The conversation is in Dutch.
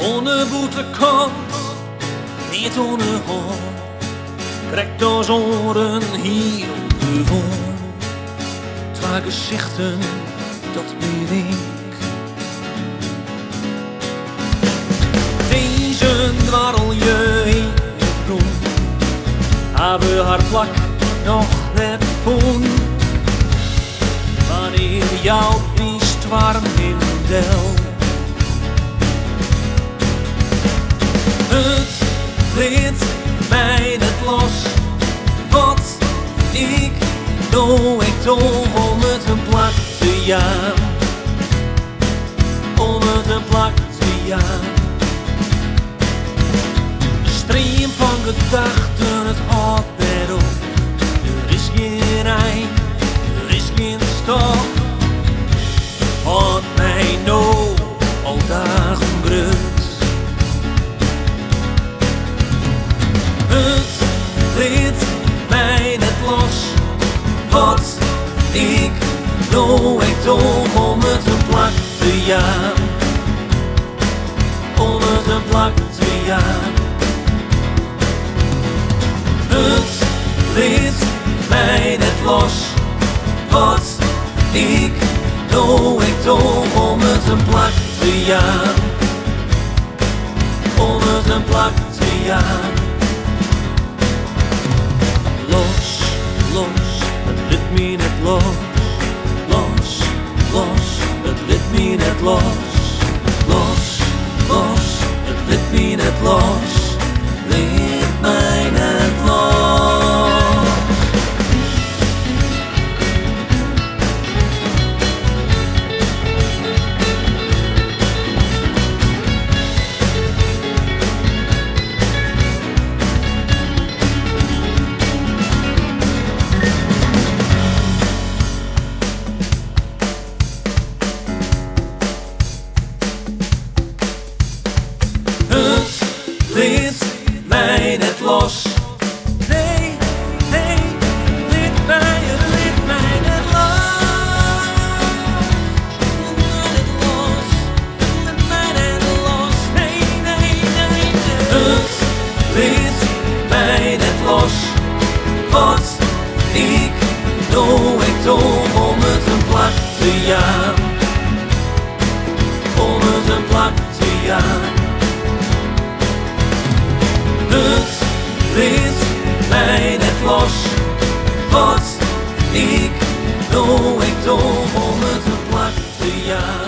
Ohne boete komt, niet ohne hoor. Trekt ons oren hier de woon. Twee gezichten, dat ben ik. Deze dwarrel je in het rond. Hebben haar plak nog net gevonden. Wanneer jou biest warm in del. Het liet mij net los. Wat ik doe, ik toch om het een plak te jaan. Om het een plak te jaan. De stream van gedachten, het houdt net op. Er is geen eind, er is geen stop. Houdt mij nou al dagen grut. Het liet mij net los. Wat ik doe, ik toch om het een plak te jaan. Om het een plak te jaan. Het liet mij net los. Wat ik doe, ik toch om het een plak te jaan. Om het een plak te jaan. Los, los, het liet me net los. Los, los, het liet me net los. Los, los, het liet me net los. Liet mij net los. Liet mij net los. Nee, nee, liet mij net los. Liet mij net los. Nee, nee, nee, nee. Het liet mij net los. Wat ik doe, ik toch om het een plak te jaan. Om het een plak te jaan. Het liet mij net los. Wat ik doe, ik toch om het een plak te jaan.